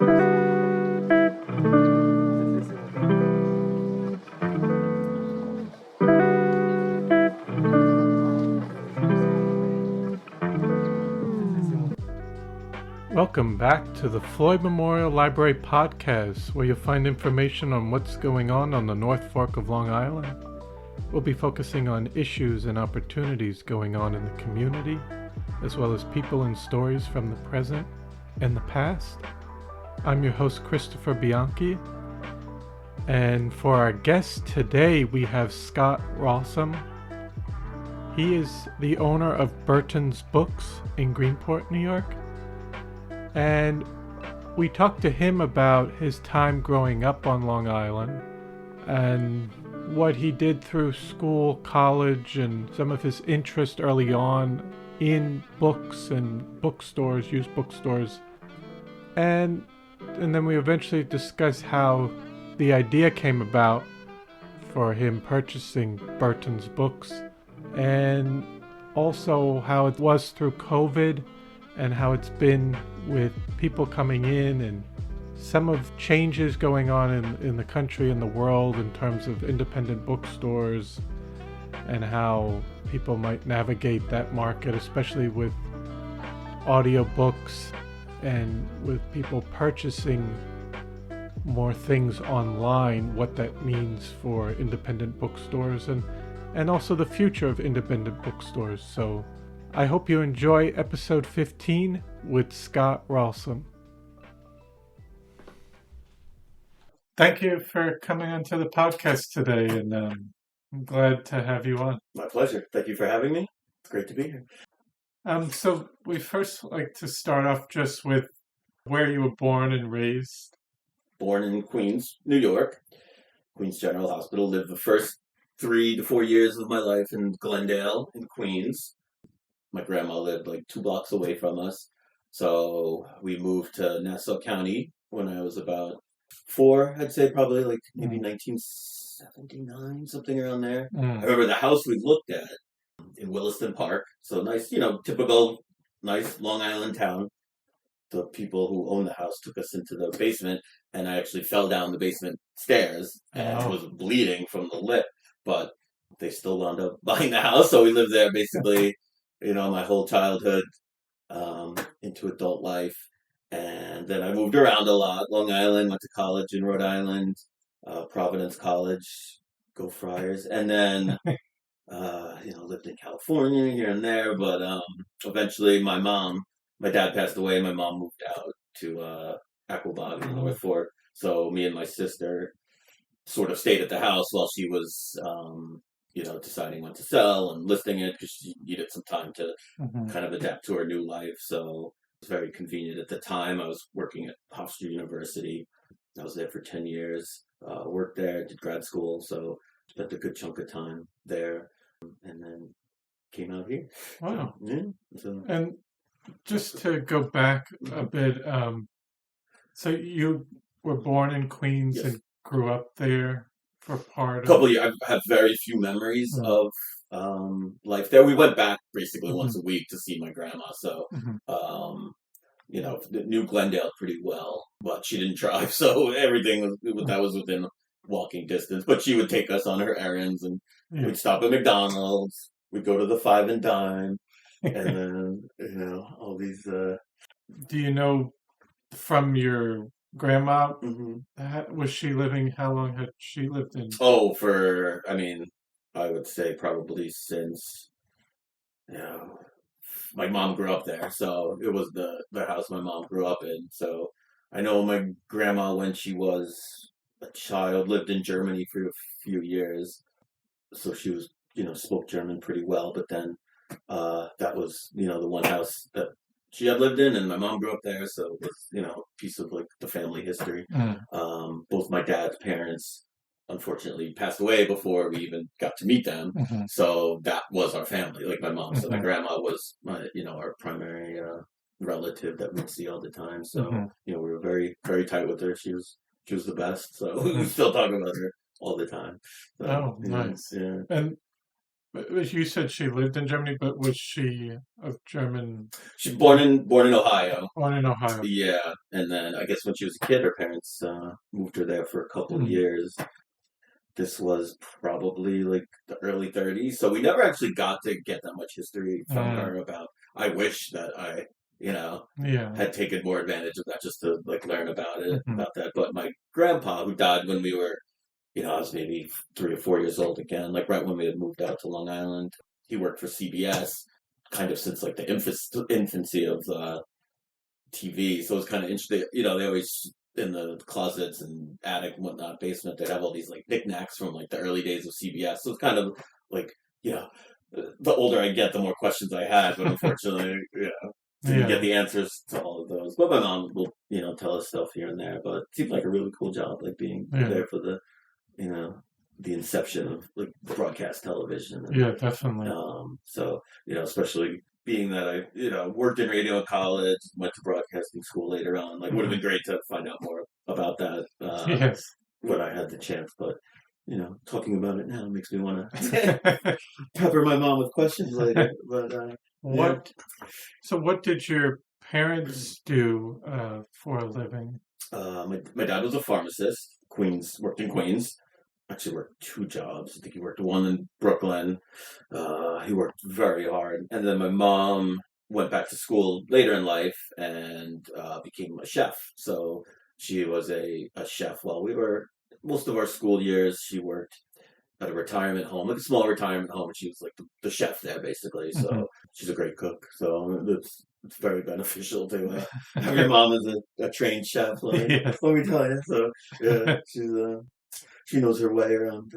Welcome back to the Floyd Memorial Library podcast, where you'll find information on what's going on the North Fork of Long Island. We'll be focusing on issues and opportunities going on in the community, as well as people and stories from the present and the past. I'm your host, Christopher Bianchi, and for our guest today, we have Scott Raulsome. He is the owner of Burton's Books in Greenport, New York. And we talked to him about his time growing up on Long Island and what he did through school, college, and some of his interest early on in books and bookstores, used bookstores. And then we eventually discussed how the idea came about for him purchasing Burton's Books, and also how it was through COVID and how it's been with people coming in and some of changes going on in the country and the world in terms of independent bookstores and how people might navigate that market, especially with audiobooks and with people purchasing more things online, what that means for independent bookstores and also the future of independent bookstores. So I hope you enjoy episode 15 with Scott Raulsome. Thank you for coming onto the podcast today, and I'm glad to have you on. My pleasure. Thank you for having me. It's great to be here. So we first like to start off just with where you were born and raised. Born in Queens, New York, Queens General Hospital. Lived the first 3 to 4 years of my life in Glendale in Queens. My grandma lived like 2 blocks away from us. So we moved to Nassau County when I was about 4, I'd say probably like maybe 1979, something around there. I remember the house we looked at in Williston Park. So nice, typical nice Long Island town. The people who owned the house took us into the basement, and I actually fell down the basement stairs and was bleeding from the lip. But they still wound up buying the house. So we lived there basically my whole childhood into adult life. And then I moved around a lot. Long Island, went to college in Rhode Island, Providence College, go Friars. And then, lived in California here and there. But eventually my dad passed away. My mom moved out to Aquabog in North Fork. So me and my sister sort of stayed at the house while she was deciding when to sell and listing it, because she needed some time to kind of adapt to her new life. So it was very convenient at the time. I was working at Hofstra University. I was there for 10 years, worked there, did grad school, so spent a good chunk of time there, and then came out here. Wow. So. And just to go back a bit, so you were born in Queens and grew up there for part of... couple of years. I have very few memories of life there. We went back basically once a week to see my grandma, so knew Glendale pretty well, but she didn't drive, so everything that was within walking distance. But she would take us on her errands, and we'd stop at McDonald's, we'd go to the Five and Dime, and then all these Do you know from your grandma, was she living, how long had she lived in? I would say probably since, my mom grew up there, so it was the house my mom grew up in. So I know my grandma, when she was a child, lived in Germany for a few years, so she was, spoke German pretty well, but then that was, the one house that she had lived in, and my mom grew up there, so it was, a piece of like the family history. Both my dad's parents unfortunately passed away before we even got to meet them, so that was our family. Like my mom, so my grandma was my, our primary relative that we'd see all the time. So we were very, very tight with her. She was the best. So we still talk about her all the time. So, nice. Yeah. And But you said she lived in Germany, but was she of German? She's born in Ohio. Born in Ohio. Yeah, and then I guess when she was a kid, her parents moved her there for a couple of Mm. years. This was probably like the early 30s, so we never actually got to get that much history from her about. I wish that I, Yeah. had taken more advantage of that just to like learn about it, Mhm. about that. But my grandpa, who died when we were, I was maybe 3 or 4 years old again, like right when we had moved out to Long Island. He worked for CBS, kind of since like the infancy of TV. So it was kind of interesting. They always in the closets and attic and whatnot, basement, they'd have all these like knickknacks from like the early days of CBS. So it's kind of like, you know, the older I get, the more questions I had. But unfortunately, didn't get the answers to all of those. But my mom will, tell us stuff here and there. But it seemed like a really cool job, like being there for the, the inception of like broadcast television. And, Yeah, definitely. So, especially being that I, worked in radio in college, went to broadcasting school later on, like would have been great to find out more about that Yes. when I had the chance. But, talking about it now makes me want to pepper my mom with questions later. But So what did your parents do for a living? my dad was a pharmacist. Worked in Queens. Actually worked two jobs. I think he worked one in Brooklyn. He worked very hard. And then my mom went back to school later in life and became a chef. So she was a chef while most of our school years, she worked at a retirement home, like a small retirement home, and she was like the chef there, basically. So she's a great cook. So it's very beneficial to have your mom as a trained chef. Let me tell you. So yeah, she knows her way around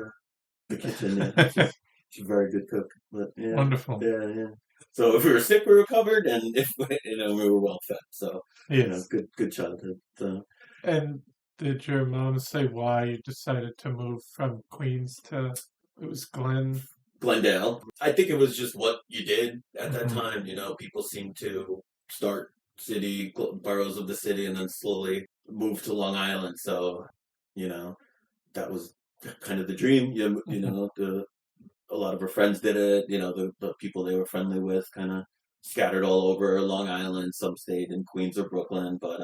the kitchen. Yeah. She's a very good cook. But yeah, wonderful. Yeah. So if we were sick, we were covered, and if we were well fed. So good childhood. So. And did your mom say why you decided to move from Queens to it was Glendale? I think it was just what you did at that time. People seemed to start boroughs of the city and then slowly move to Long Island. So, that was kind of the dream. A lot of her friends did it. The people they were friendly with kind of scattered all over Long Island. Some stayed in Queens or Brooklyn, but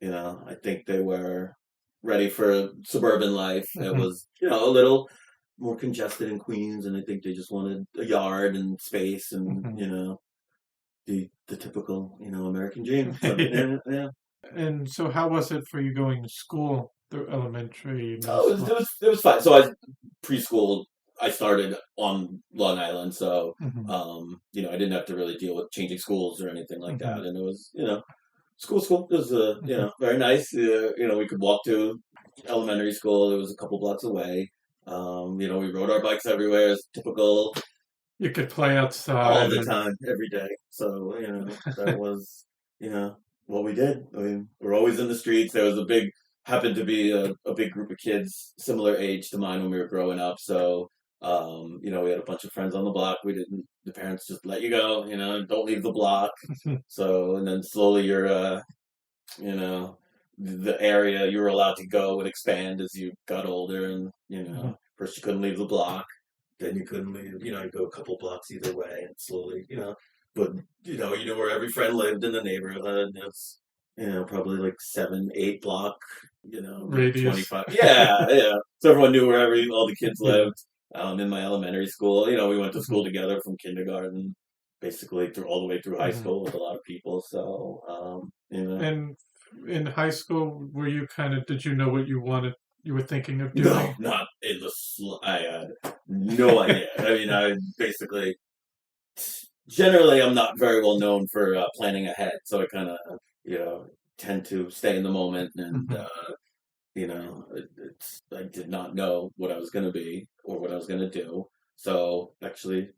I think they were ready for suburban life. It was, a little more congested in Queens, and I think they just wanted a yard and space and, the typical, American dream. So, yeah. And so how was it for you going to school through elementary? It was fine. So preschool, I started on Long Island, so, I didn't have to really deal with changing schools or anything like that. And it was, school. It was, very nice. We could walk to elementary school. It was a couple blocks away. We rode our bikes everywhere. It's typical. You could play outside all the time, every day. So, that was, what we did. I mean, we're always in the streets. There was happened to be a big group of kids similar age to mine when we were growing up. So, we had a bunch of friends on the block. The parents just let you go, don't leave the block. So, and then slowly the area you were allowed to go would expand as you got older. And, first you couldn't leave the block. Then you couldn't leave, you go a couple blocks either way. And slowly, but, you knew where every friend lived in the neighborhood. And it's, probably like 7-8 block, radius. 25. Yeah. So everyone knew where all the kids lived. In my elementary school, we went to school together from kindergarten, basically all the way through high school with a lot of people. So, And in high school, did you know what you were thinking of doing? No, not in I had no idea. I mean, I basically, generally, I'm not very well known for planning ahead. So I kind of, tend to stay in the moment and, I did not know what I was going to be or what I was going to do. So actually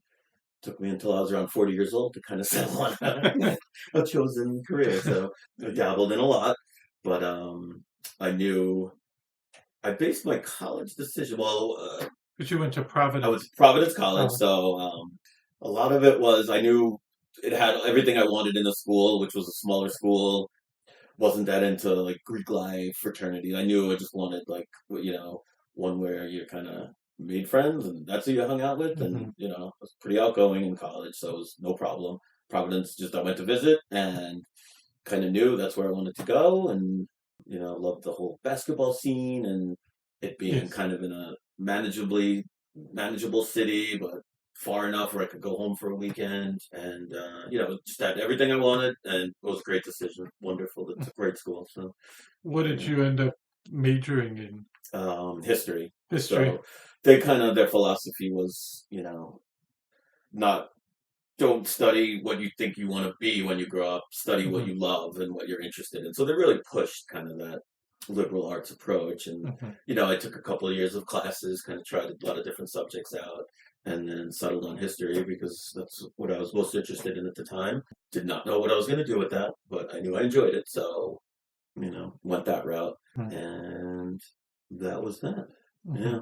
took me until I was around 40 years old to kind of settle on a chosen career. So I dabbled in a lot, but I based my college decision. Well, but you went to Providence. I was Providence College, so a lot of it was I knew it had everything I wanted in the school, which was a smaller school. Wasn't that into like Greek life, fraternity. I knew I just wanted like one where you're kind of made friends, and that's who you hung out with. Mm-hmm. And, I was pretty outgoing in college, so it was no problem. Providence, just I went to visit and kind of knew that's where I wanted to go. And, loved the whole basketball scene and it being Yes. kind of in a manageable city, but far enough where I could go home for a weekend. And, just had everything I wanted. And it was a great decision. Wonderful. It's a great school. So, What did you end up majoring in? History. History. So their philosophy was, not don't study what you think you want to be when you grow up. Study what you love and what you're interested in. So they really pushed kind of that liberal arts approach. And, I took a couple of years of classes, kind of tried a lot of different subjects out, and then settled on history because that's what I was most interested in at the time. Did not know what I was going to do with that, but I knew I enjoyed it. So, went that route. And that was that. Yeah.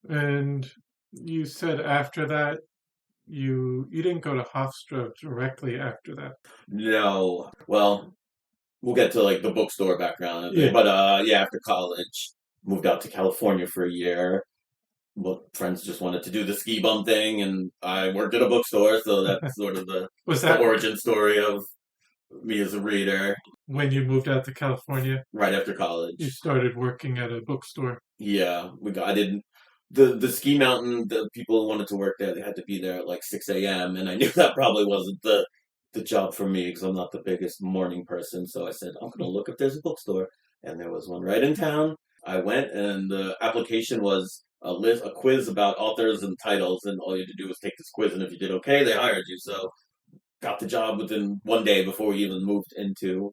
And you said after that, you didn't go to Hofstra directly after that. No. Well, we'll get to like the bookstore background. Yeah. But after college, moved out to California for a year. Well, friends just wanted to do the ski bum thing, and I worked at a bookstore, so that's sort of the origin story of me as a reader. When you moved out to California? Right after college. You started working at a bookstore? Yeah. I didn't. The ski mountain, the people who wanted to work there, they had to be there at like 6 a.m. And I knew that probably wasn't the job for me because I'm not the biggest morning person. So I said, I'm going to look if there's a bookstore. And there was one right in town. I went, and the application was a quiz about authors and titles. And all you had to do was take this quiz. And if you did okay, they hired you. So got the job within one day before we even moved into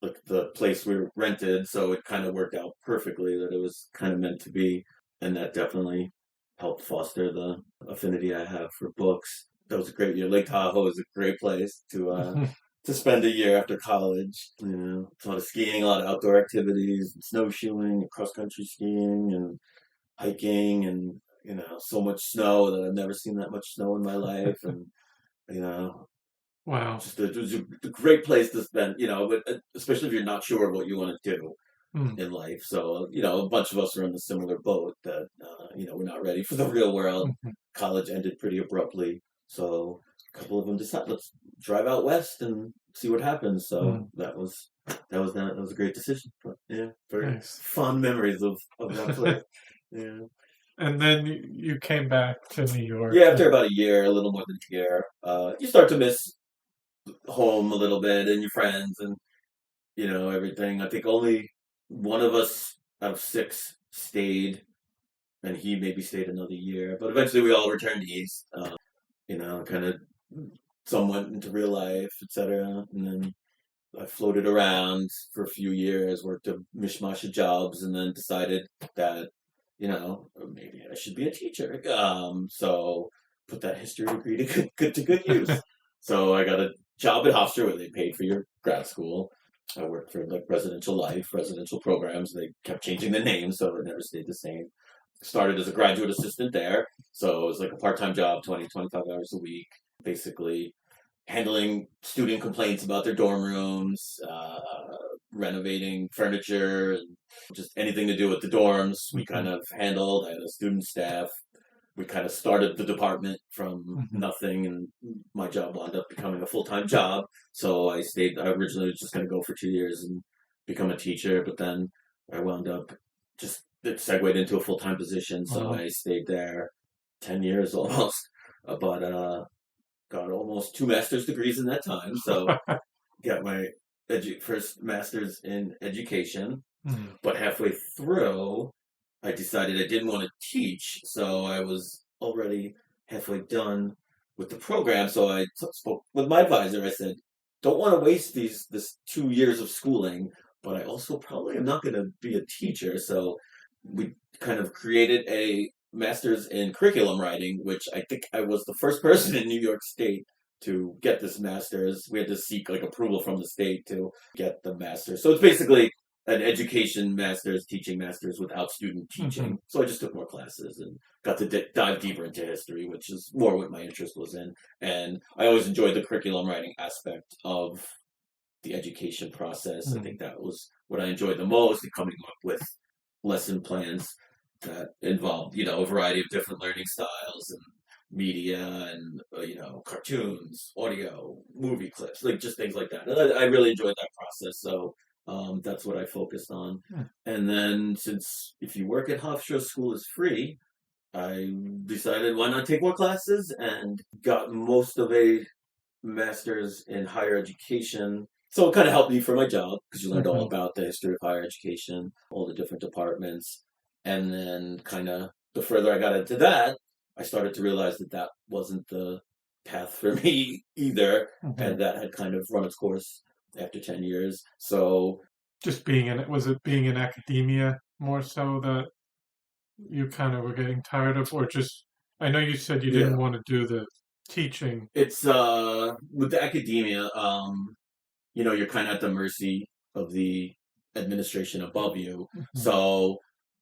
like the place we rented. So it kind of worked out perfectly that it was kind of meant to be. And that definitely helped foster the affinity I have for books. That was a great year. Lake Tahoe is a great place to spend a year after college. A lot of skiing, a lot of outdoor activities, snowshoeing, cross-country skiing, and hiking, and, so much snow that I've never seen that much snow in my life. And, wow. It was a great place to spend, but especially if you're not sure what you want to do in life. So, a bunch of us are in a similar boat that, we're not ready for the real world. College ended pretty abruptly. So a couple of them decided, let's drive out west and see what happens. So that was a great decision. But, yeah, very nice. Fond memories of that place. Yeah. And then you came back to New York. Yeah, after about a year, a little more than a year, you start to miss home a little bit and your friends and, everything. I think only one of us out of 6 stayed, and he maybe stayed another year. But eventually we all returned east, kind of some went into real life, etc. And then I floated around for a few years, worked a mishmash of jobs, and then decided that, maybe I should be a teacher. So put that history degree to good use. So I got a job at Hofstra where they paid for your grad school. I worked for like residential programs. They kept changing the name, so it never stayed the same. Started as a graduate assistant there. So it was like a part-time job, 20, 25 hours a week, basically handling student complaints about their dorm rooms, renovating furniture, and just anything to do with the dorms. We kind of handled. I had a student staff. We kind of started the department from nothing, and my job wound up becoming a full-time job. So I stayed. I originally was just going to go for 2 years and become a teacher, but then I wound up it segued into a full-time position. So I stayed there 10 years almost, but got almost 2 master's degrees in that time. So got my first master's in education, but halfway through, I decided I didn't want to teach, so I was already halfway done with the program. So I spoke with my advisor. I said, don't want to waste this 2 years of schooling, but I also probably am not going to be a teacher. So we kind of created a master's in curriculum writing, which I think I was the first person in New York State to get this master's. We had to seek like approval from the state to get the master's. So it's basically an education master's, teaching master's without student teaching. So I just took more classes and got to dive deeper into history, which is more what my interest was in. And I always enjoyed the curriculum writing aspect of the education process. I think that was what I enjoyed the most, coming up with lesson plans. that involved, a variety of different learning styles and media and, cartoons, audio, movie clips, like just things like that. And I really enjoyed that process. So that's what I focused on. Hmm. And then since if you work at Hofstra, school is free, I decided why not take more classes and got most of a master's in higher education. So it kind of helped me for my job because you learned all about the history of higher education, all the different departments. And then kind of the further I got into that, I started to realize that that wasn't the path for me either. And that had kind of run its course after 10 years. So just was it being in academia more so that you kind of were getting tired of, or just, I know you said you didn't want to do the teaching. It's, with the academia, you're kind of at the mercy of the administration above you. So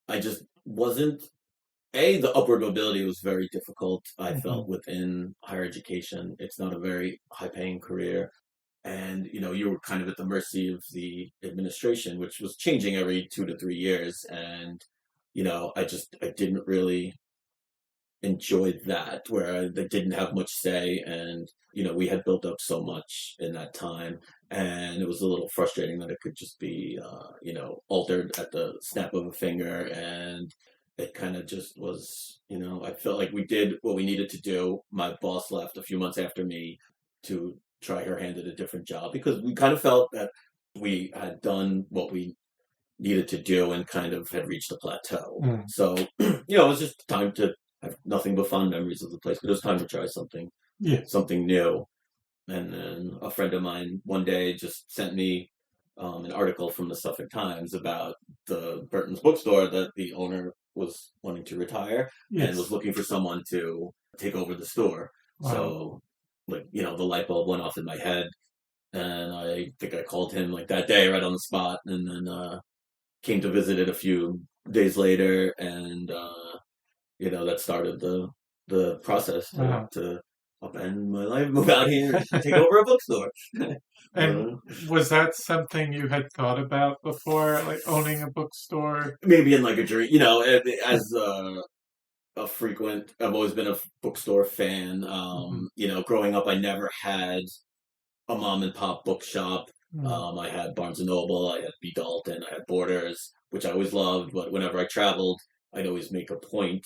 I just wasn't, the upward mobility was very difficult, I felt, within higher education. It's not a very high paying career. And, you were kind of at the mercy of the administration, which was changing every 2 to 3 years. And, I didn't really enjoy that, where I didn't have much say. And, we had built up so much in that time. And it was a little frustrating that it could just be, altered at the snap of a finger. And it kind of just was, I felt like we did what we needed to do. My boss left a few months after me to try her hand at a different job because we kind of felt that we had done what we needed to do and kind of had reached a plateau. So, it was just time to have nothing but fond memories of the place, but it was time to try something new. And then a friend of mine one day just sent me an article from the Suffolk Times about the Burton's bookstore that the owner was wanting to retire and was looking for someone to take over the store. Wow. So, the light bulb went off in my head, and I think I called him that day right on the spot, and then came to visit it a few days later, and that started the process to upend my life, move out here, and take over a bookstore. And was that something you had thought about before, like owning a bookstore? Maybe in a dream, as a frequent, I've always been a bookstore fan. Growing up, I never had a mom and pop bookshop. I had Barnes and Noble, I had B. Dalton, I had Borders, which I always loved. But whenever I traveled, I'd always make a point.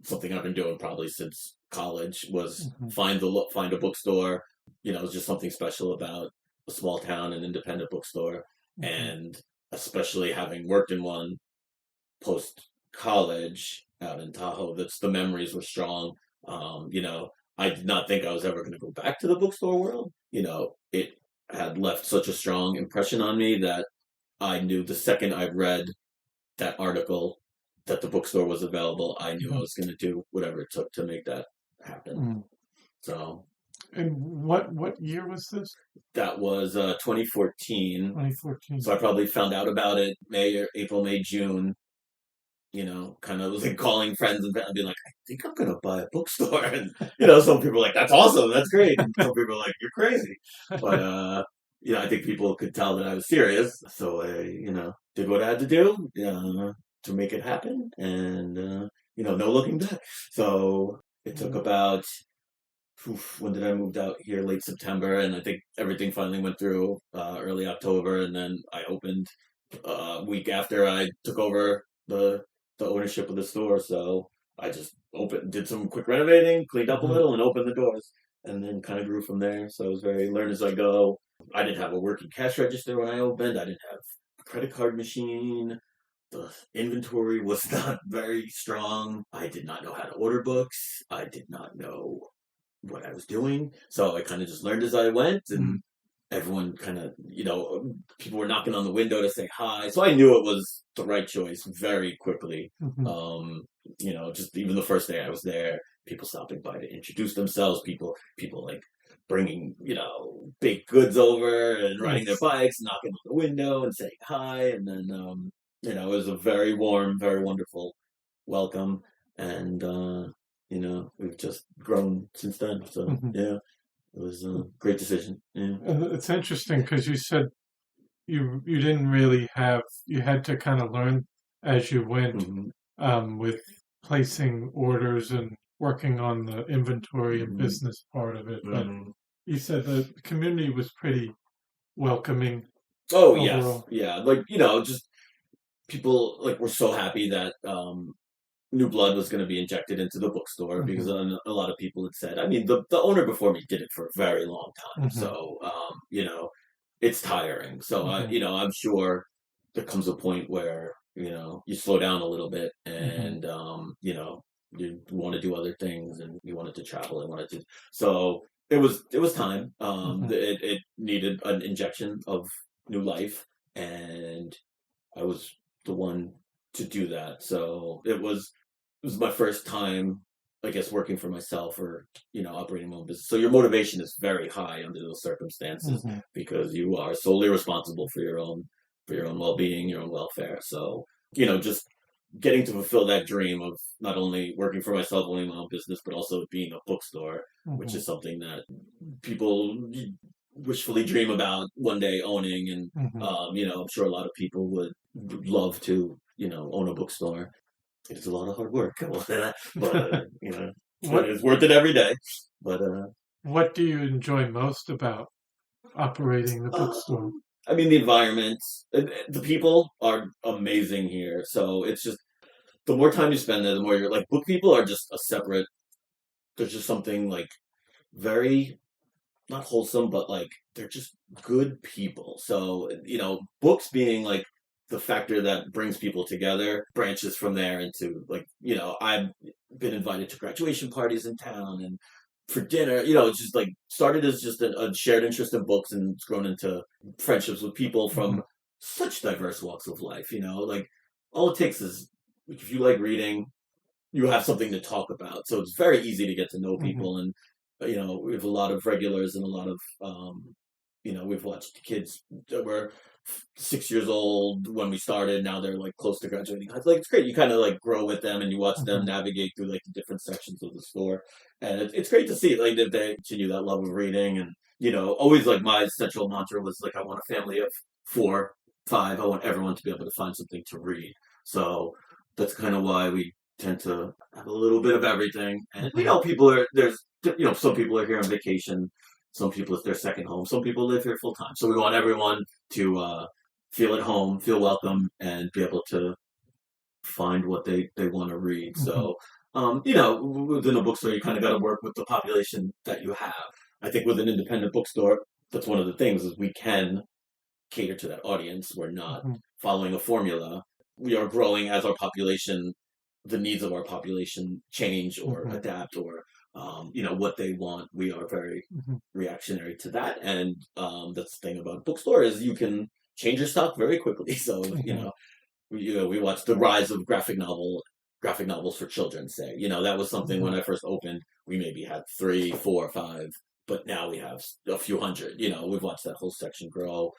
Something I've been doing probably since college was find a bookstore. It was just something special about a small town and independent bookstore, and especially having worked in one post college out in Tahoe, the memories were strong. I did not think I was ever going to go back to the bookstore world. It had left such a strong impression on me that I knew the second I read that article that the bookstore was available, I knew I was going to do whatever it took to make that happen. So. And what year was this? That was 2014. 2014. So I probably found out about it April, May, June. Kind of was calling friends and being like, I think I'm going to buy a bookstore. And, some people are like, that's awesome. That's great. And some people are like, you're crazy. But, I think people could tell that I was serious. So I, did what I had to do to make it happen. And, no looking back. So it took about, when did I move out here? Late September. And I think everything finally went through early October. And then I opened a week after I took over the ownership of the store. So I just did some quick renovating, cleaned up a little, and opened the doors, and then kind of grew from there. So I was very learn as I go. I didn't have a working cash register when I opened. I didn't have a credit card machine. The inventory was not very strong. I did not know how to order books. I did not know what I was doing. So I kind of just learned as I went, and everyone kind of, people were knocking on the window to say hi. So I knew it was the right choice very quickly. Just even the first day I was there, people stopping by to introduce themselves, people bringing, baked goods over and riding their bikes, knocking on the window and saying hi. And then, it was a very warm, very wonderful welcome. And, we've just grown since then. So, yeah. It was a great decision. Yeah. It's interesting because you said you didn't really you had to kind of learn as you went. with placing orders and working on the inventory and business part of it. But you said the community was pretty welcoming Oh yes, overall. yeah. Like just people like were so happy that new blood was going to be injected into the bookstore because a lot of people had said. I mean, the owner before me did it for a very long time, so it's tiring. So I'm sure there comes a point where you slow down a little bit, and you want to do other things, and you wanted to travel, and wanted to. So it was time. It needed an injection of new life, and I was the one to do that. So it was my first time, I guess, working for myself or operating my own business. So your motivation is very high under those circumstances because you are solely responsible for your own well-being, your own welfare. So just getting to fulfill that dream of not only working for myself, owning my own business, but also being a bookstore, which is something that people wishfully dream about one day owning. And I'm sure a lot of people would love to own a bookstore. It's a lot of hard work, but it's worth it every day. But what do you enjoy most about operating the bookstore? I mean, the environment, the people are amazing here. So it's just the more time you spend there, the more you're like book people are just a separate. There's just something like very not wholesome, but like they're just good people. So books being like the factor that brings people together branches from there into like I've been invited to graduation parties in town and for dinner. It's just like started as just a shared interest in books, and it's grown into friendships with people from such diverse walks of life. Like all it takes is like, if you like reading, you have something to talk about. So it's very easy to get to know people, and we have a lot of regulars and a lot of we've watched kids that were 6 years old when we started. Now they're like close to graduating. Like it's great. You kind of like grow with them, and you watch them navigate through like the different sections of the store, and it's great to see like that they continue that love of reading. And always like my central mantra was like I want a family of 4, 5. I want everyone to be able to find something to read. So that's kind of why we tend to have a little bit of everything. And people are there's some people are here on vacation. Some people it's their second home. Some people live here full time. So we want everyone to feel at home, feel welcome, and be able to find what they want to read. So within a bookstore, you kind of got to work with the population that you have. I think with an independent bookstore, that's one of the things is we can cater to that audience. We're not following a formula. We are growing as our population, the needs of our population change or adapt or what they want. We are very reactionary to that. And that's the thing about bookstore is you can change your stock very quickly. So, we watched the rise of graphic novels for children, say. That was something when I first opened, we maybe had 3, 4, 5, but now we have a few hundred. We've watched that whole section grow.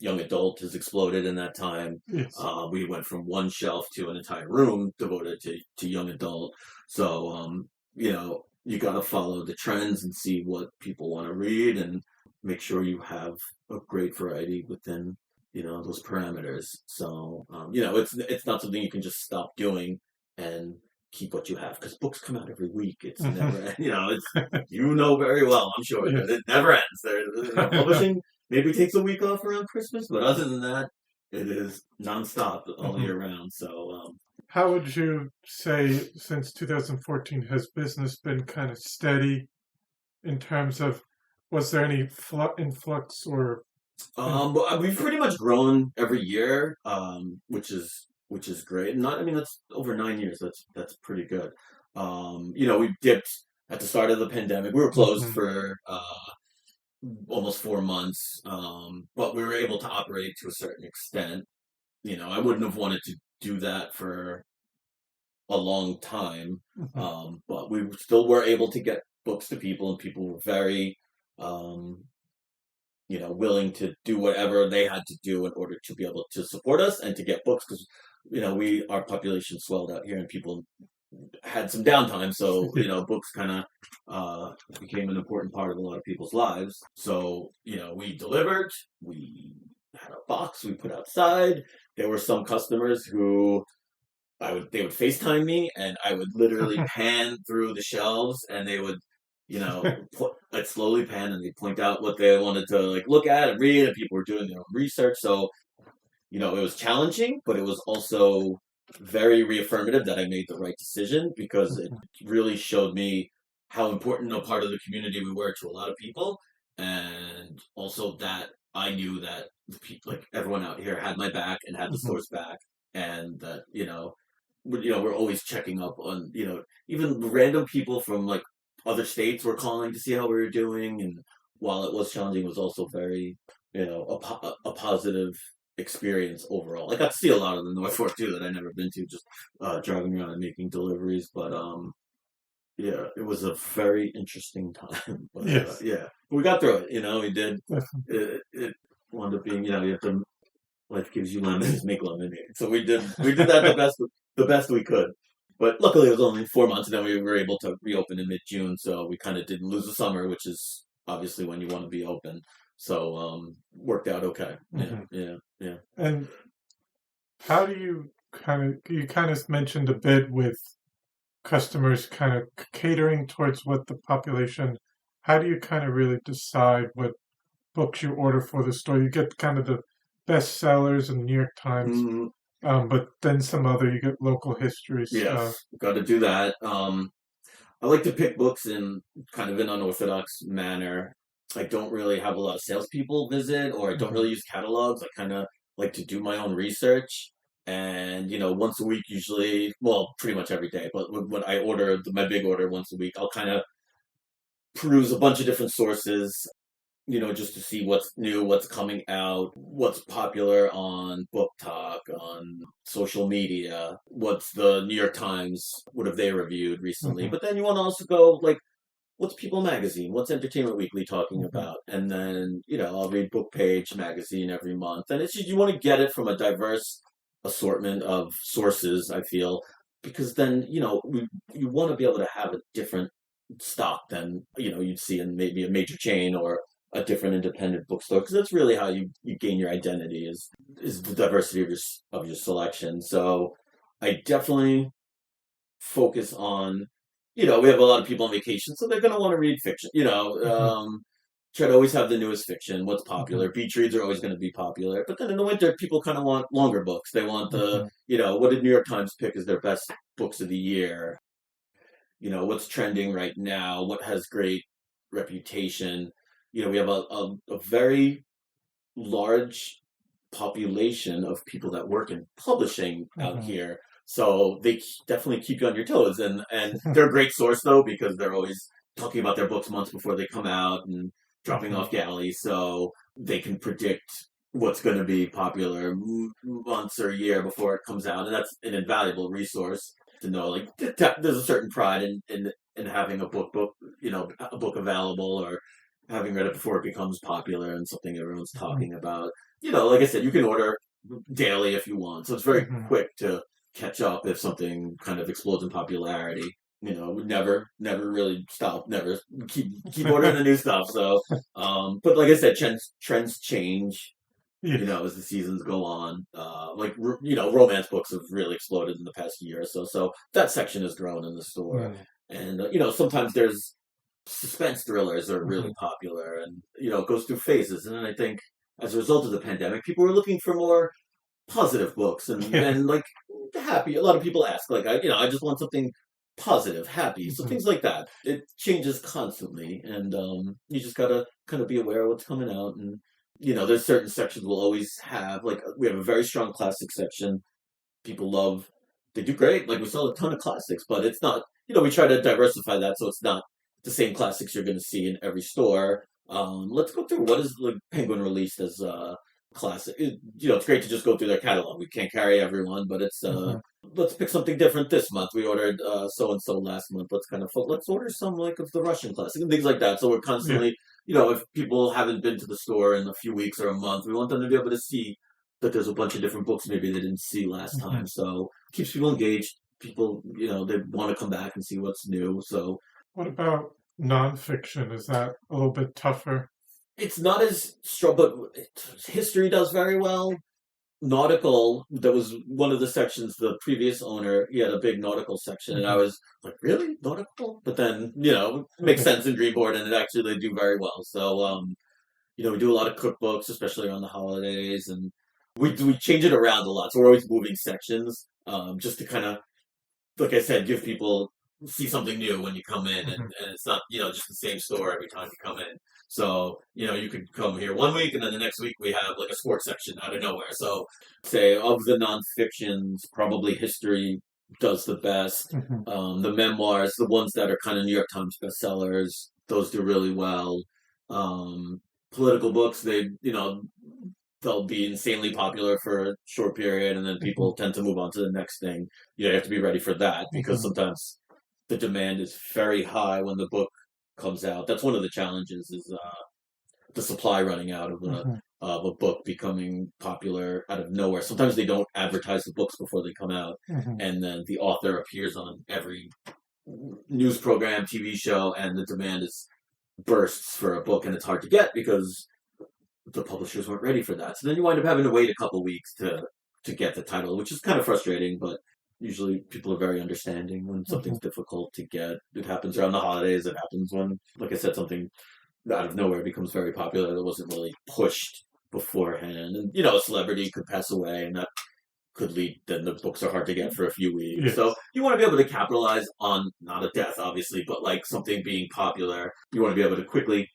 Young adult has exploded in that time. Yes. We went from one shelf to an entire room devoted to young adult. So, you got to follow the trends and see what people want to read and make sure you have a great variety within, those parameters. So, it's not something you can just stop doing and keep what you have because books come out every week. It's never, it's very well, I'm sure, that it never ends. Publishing maybe takes a week off around Christmas, but other than that, it is nonstop all year round. So, how would you say since 2014 has business been kind of steady in terms of was there any influx or? We've pretty much grown every year, which is great. That's over 9 years. That's pretty good. We dipped at the start of the pandemic. We were closed for almost 4 months, but we were able to operate to a certain extent. I wouldn't have wanted to do that for a long time, but we still were able to get books to people, and people were very willing to do whatever they had to do in order to be able to support us and to get books because our population swelled out here and people had some downtime, so books kind of became an important part of a lot of people's lives. So we delivered, we had a box we put outside. There were some customers who they would FaceTime me, and I would literally pan through the shelves, and they would, I'd slowly pan, and they'd point out what they wanted to like look at and read, and people were doing their own research. So, it was challenging, but it was also very reaffirmative that I made the right decision, because it really showed me how important a part of the community we were to a lot of people, and also that I knew that the people, like everyone out here, had my back and had the store's back, and that we're always checking up on even random people from like other states were calling to see how we were doing, and while it was challenging, it was also very a positive experience overall. I got to see a lot of the North Fork too that I never been to, just driving around and making deliveries, but yeah, it was a very interesting time. But Yes. yeah, but we got through it. We did. Definitely. It wound up being, you have to, life gives you lemons, make lemonade. So we did that the best we could. But luckily, it was only 4 months, and then we were able to reopen in mid-June. So we kind of didn't lose the summer, which is obviously when you want to be open. So worked out okay. Yeah. And how do you kind of mentioned a bit with customers kind of catering towards what the population, how do you kind of really decide what books you order for the store? You get kind of the best sellers in the New York Times, but then you get local history stuff. Yes, got to do that. I like to pick books in kind of an unorthodox manner. I don't really have a lot of salespeople visit, or I don't really use catalogs. I kind of like to do my own research. And, once a week, usually, well, pretty much every day, but when I order my big order once a week, I'll kind of peruse a bunch of different sources, just to see what's new, what's coming out, what's popular on Book Talk, on social media, what's the New York Times, what have they reviewed recently. But then you want to also go, like, what's People Magazine, what's Entertainment Weekly talking about? And then, I'll read Book Page magazine every month. And it's just, you want to get it from a diverse assortment of sources, I feel, because then, you want to be able to have a different stock than, you'd see in maybe a major chain or a different independent bookstore, because that's really how you gain your identity, is the diversity of your selection. So I definitely focus on, we have a lot of people on vacation, so they're going to want to read fiction, try to always have the newest fiction, what's popular. Beach reads are always going to be popular. But then in the winter, people kind of want longer books. They want what did New York Times pick as their best books of the year? What's trending right now? What has great reputation? We have a very large population of people that work in publishing out here. So they definitely keep you on your toes. And they're a great source, though, because they're always talking about their books months before they come out and dropping off galleys, so they can predict what's going to be popular months or a year before it comes out. And that's an invaluable resource to know. Like, there's a certain pride in having a book, a book available, or having read it before it becomes popular and something everyone's talking about. Like I said, you can order daily if you want, so it's very quick to catch up if something kind of explodes in popularity. Never really stop, never keep ordering the new stuff. So, but like I said, trends change, as the seasons go on. Romance books have really exploded in the past year or so. So that section has grown in the store. And, sometimes there's suspense thrillers are really popular, and, it goes through phases. And then I think as a result of the pandemic, people were looking for more positive books and like happy. A lot of people ask, like, I just want something positive, happy. So things like that. It changes constantly, and you just gotta kind of be aware of what's coming out. And there's certain sections we'll always have. Like, we have a very strong classic section. People love. They do great. Like, we sell a ton of classics, but it's not. We try to diversify that, so it's not the same classics you're going to see in every store. Let's go through what is like Penguin released as classic. It's great to just go through their catalog. We can't carry everyone, but it's let's pick something different this month. We ordered so and so last month. Let's order some like of the Russian classic and things like that. So we're constantly, if people haven't been to the store in a few weeks or a month, we want them to be able to see that there's a bunch of different books maybe they didn't see last time. So it keeps people engaged. People, they want to come back and see what's new. So what about nonfiction? Is that a little bit tougher? It's not as strong, but history does very well. nautical, that was one of the sections. The previous owner, he had a big nautical section, and I was like, really, nautical? But then, it makes sense in Greenport, and it actually they do very well. So we do a lot of cookbooks, especially around the holidays, and we change it around a lot. So we're always moving sections, just to kind of, like I said, give people see something new when you come in, and it's not just the same store every time you come in. So you could come here one week, and then the next week we have like a sports section out of nowhere. So say of the nonfictions, probably history does the best. The memoirs, the ones that are kind of New York Times bestsellers, those do really well. Political books, they'll be insanely popular for a short period, and then people tend to move on to the next thing. You have to be ready for that, because sometimes the demand is very high when the book comes out. That's one of the challenges, is the supply running out of a book becoming popular out of nowhere. Sometimes they don't advertise the books before they come out, and then the author appears on every news program, TV show, and the demand bursts for a book, and it's hard to get because the publishers weren't ready for that. So then you wind up having to wait a couple weeks to get the title, which is kind of frustrating, but usually people are very understanding when something's difficult to get. It happens around the holidays. It happens when, like I said, something out of nowhere becomes very popular that wasn't really pushed beforehand. And, a celebrity could pass away, and that could lead, then the books are hard to get for a few weeks. Yes. So you want to be able to capitalize on, not a death, obviously, but like something being popular. You want to be able to quickly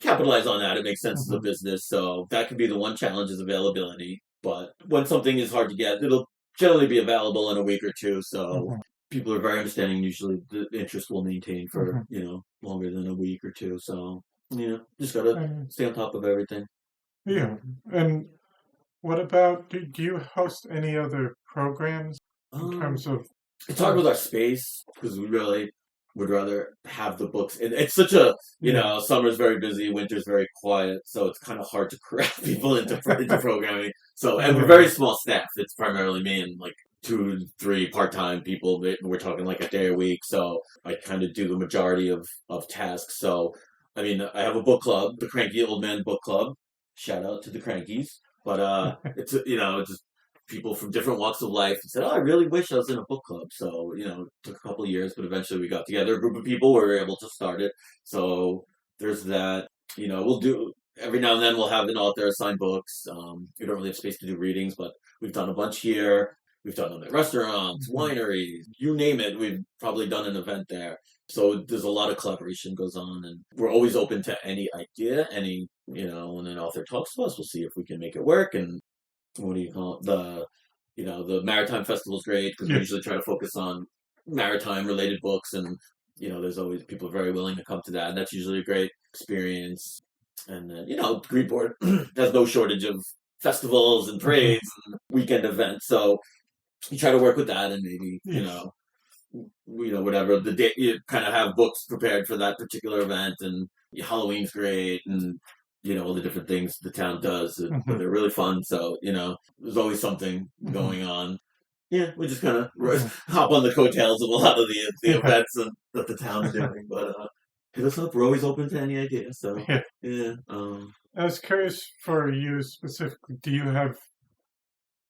capitalize on that. It makes sense as a business. So that could be the one challenge, is availability. But when something is hard to get, it'll generally be available in a week or two. So people are very understanding. Usually the interest will maintain for, longer than a week or two. So, just got to stay on top of everything. Yeah. And what about, do you host any other programs in terms of... It's hard with our space, because we really would rather have the books. And it's such a, summer's very busy, winter's very quiet, so it's kind of hard to corral people into programming. So, and we're very small staff. It's primarily me and like 2 to 3 part-time people. We're talking like a day a week, so I kind of do the majority of tasks. So, I mean, I have a book club, the Cranky Old Man Book Club. Shout out to the Crankies. But it's just people from different walks of life said, "Oh, I really wish I was in a book club." So it took a couple of years, but eventually we got together a group of people where we were able to start it. So there's that. We'll do every now and then. We'll have an author assign books. We don't really have space to do readings, but we've done a bunch here. We've done them at restaurants, wineries, you name it. We've probably done an event there. So there's a lot of collaboration goes on, and we're always open to any idea, when an author talks to us, we'll see if we can make it work. And what do you call it? The Maritime Festival is great, because we usually try to focus on maritime related books, and there's always people very willing to come to that, and that's usually a great experience. And then Greenport has no shortage of festivals and parades and weekend events, so you try to work with that, and maybe whatever the day, you kind of have books prepared for that particular event. And Halloween's great, and all the different things the town does, but they're really fun. So there's always something going on. Yeah, we just kind of hop on the coattails of a lot of the events that the town's doing. But hit us up. We're always open to any idea. So yeah. I was curious for you specifically. Do you have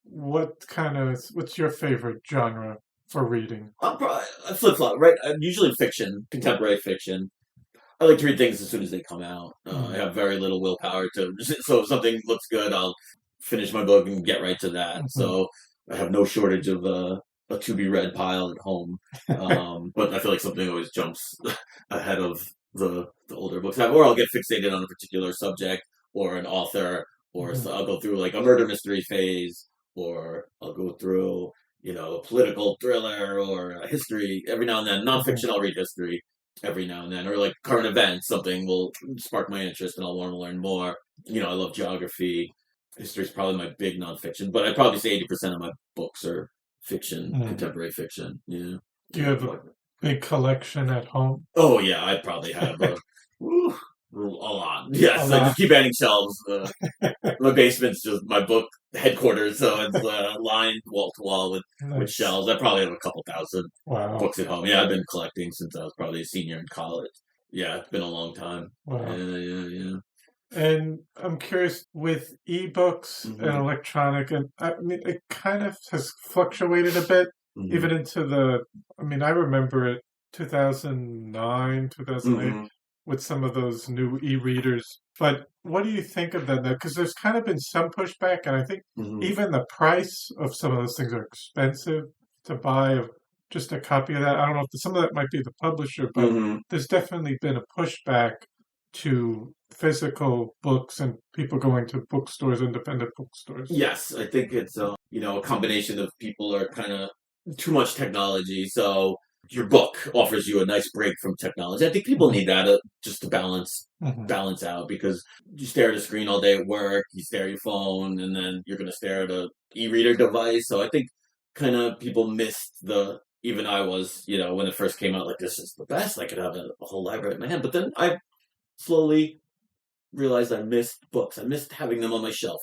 what's your favorite genre for reading? I flip-flop, right? Usually fiction, contemporary fiction. I like to read things as soon as they come out. I have very little willpower so if something looks good, I'll finish my book and get right to that. So I have no shortage of a to-be-read pile at home. But I feel like something always jumps ahead of the older books. Or I'll get fixated on a particular subject or an author, or so I'll go through like a murder mystery phase, or I'll go through, a political thriller or a history. Every now and then, nonfiction, I'll read history every now and then, or like current events, something will spark my interest and I'll want to learn more. I love geography. History is probably my big nonfiction, but I'd probably say 80% of my books are fiction, contemporary fiction. Yeah. Do you have a big collection at home? Oh yeah, I probably have a lot. Yes, I just keep adding shelves. My basement's just my book headquarters, so it's lined wall to wall with shelves. I probably have a couple thousand books at home. Yeah, I've been collecting since I was probably a senior in college. Yeah, it's been a long time. Wow. Yeah. And I'm curious with ebooks and Mm-hmm. electronic, and I mean, it kind of has fluctuated a bit, Mm-hmm. even into I mean, I remember it 2009, 2008, Mm-hmm. with some of those new e-readers. But what do you think of that now? Because there's kind of been some pushback, and I think Mm-hmm. even the price of some of those things are expensive to buy of just a copy of that. I don't know if some of that might be the publisher, but Mm-hmm. there's definitely been a pushback to physical books and people going to bookstores, independent bookstores. Yes, I think it's a combination of people are kind of too much technology. So your book offers you a nice break from technology. I think people Hmm. need that just to Hmm. balance out because you stare at a screen all day at work, you stare at your phone, and then you're going to stare at a e-reader device. So I think kind of people missed the. Even I was, when it first came out, like this is the best. I could have a whole library in my hand. But then I slowly realized I missed books. I missed having them on my shelf.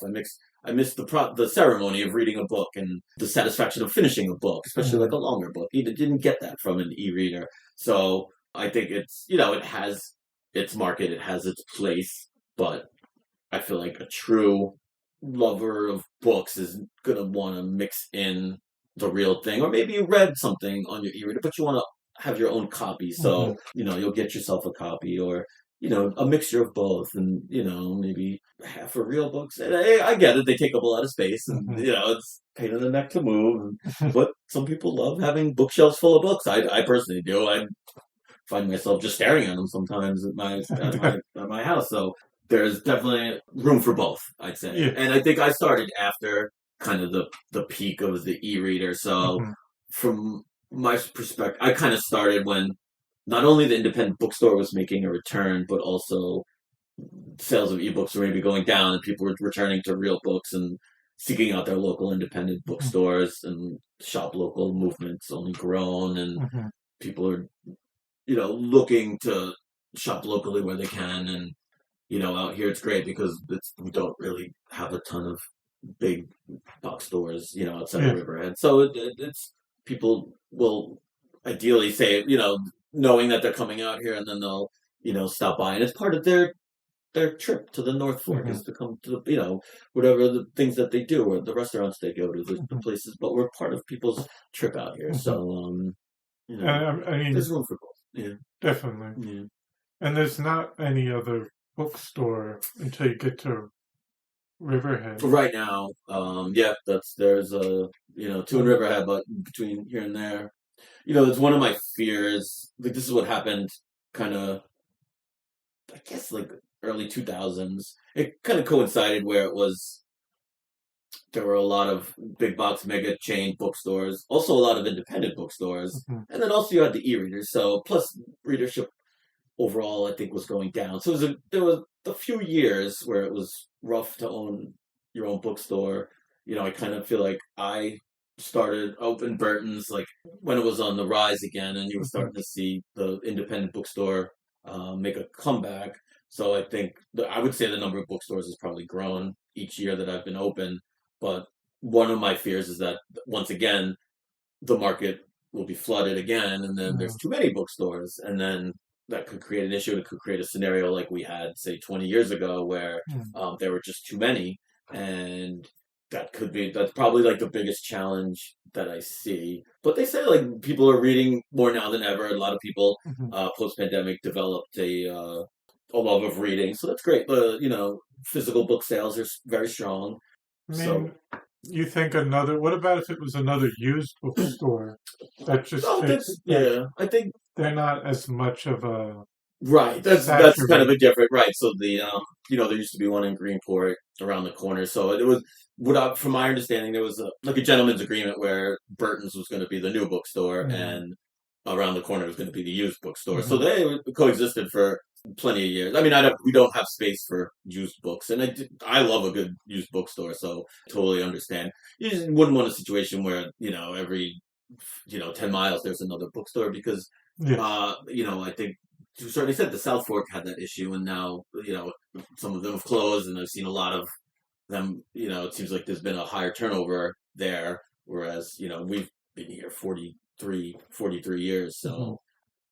I missed the ceremony of reading a book and the satisfaction of finishing a book, especially like Hmm. a longer book. You didn't get that from an e-reader. So I think it's it has its market, it has its place, but I feel like a true lover of books is gonna want to mix in the real thing, or maybe you read something on your e-reader, but you want to have your own copy. Hmm. So you'll get yourself a copy, or a mixture of both, and maybe half for real books. And I get it; they take up a lot of space, and Hmm. it's pain in the neck to move. But some people love having bookshelves full of books. I personally do. I find myself just staring at them sometimes at my house. So there's definitely room for both, I'd say. Yeah. And I think I started after kind of the peak of the e-reader. So Hmm. from my perspective, I kind of started when not only the independent bookstore was making a return, but also sales of ebooks were maybe going down and people were returning to real books and seeking out their local independent bookstores, and shop local movements only grown, and Hmm. people are looking to shop locally where they can. And, out here it's great because we don't really have a ton of big box stores, outside of Yeah. Riverhead. So it's people will ideally say, knowing that they're coming out here and then they'll, stop by. And it's part of their trip to the North Fork Hmm. is to come to whatever the things that they do or the restaurants they go to, the Hmm. places. But we're part of people's trip out here. Hmm. So, I mean, there's room for both. Yeah. definitely. Yeah. And there's not any other bookstore until you get to Riverhead. Right now, yeah, there's two in Mm. Riverhead, but between here and there, it's one of my fears. Like this is what happened, kind of, I guess, like early 2000s. It kind of coincided where there were a lot of big box mega chain bookstores, also a lot of independent bookstores, Mhm. and then also you had the e-readers. So plus readership overall, I think, was going down. So there was a few years where it was rough to own your own bookstore. I kind of feel like I started open Burton's like when it was on the rise again, and you were Mhm. starting to see the independent bookstore make a comeback. So I think I would say the number of bookstores has probably grown each year that I've been open. But one of my fears is that once again the market will be flooded again, and then there's Mhm. too many bookstores, and then that could create an issue. It could create a scenario like we had, say, 20 years ago, where Mhm. there were just too many, and that's probably like the biggest challenge that I see. But they say like people are reading more now than ever. A lot of people Mhm. post pandemic developed a love of reading, so that's great. But physical book sales are very strong. I So mean, you think another, what about if it was another used bookstore that just oh, takes that's that yeah. I think they're not as much of a right. That's kind of saturated? a different right. So there used to be one in Greenport around the corner. So it was from my understanding, there was like a gentleman's agreement where Burton's was going to be the new bookstore, Mhm. and around the corner was going to be the used bookstore. So Mhm. they coexisted for plenty of years. I mean, we don't have space for used books, and I love a good used bookstore, so totally understand. You just wouldn't want a situation where every 10 miles there's another bookstore because Yes. I think to a certain extent the South Fork had that issue, and now some of them have closed, and I've seen a lot of them. It seems like there's been a higher turnover there, whereas we've been here 43 years, Mhm. so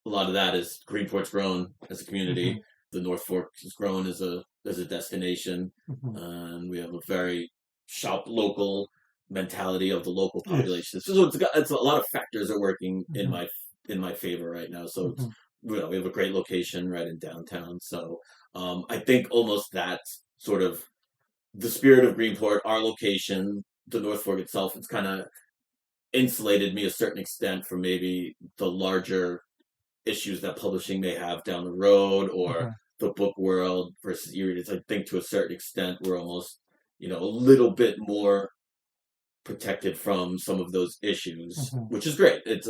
a lot of that is Greenport's grown as a community. Mhm. The North Fork has grown as a destination, and we have a very shop local mentality of the local population. Yes. So it's a lot of factors are working in my favor right now. So it's, we have a great location right in downtown. So I think almost that sort of the spirit of Greenport, our location, the North Fork itself, it's kind of insulated me a certain extent from maybe the larger issues that publishing may have down the road, or the book world versus e-readers. I think to a certain extent we're almost, a little bit more protected from some of those issues, which is great. It's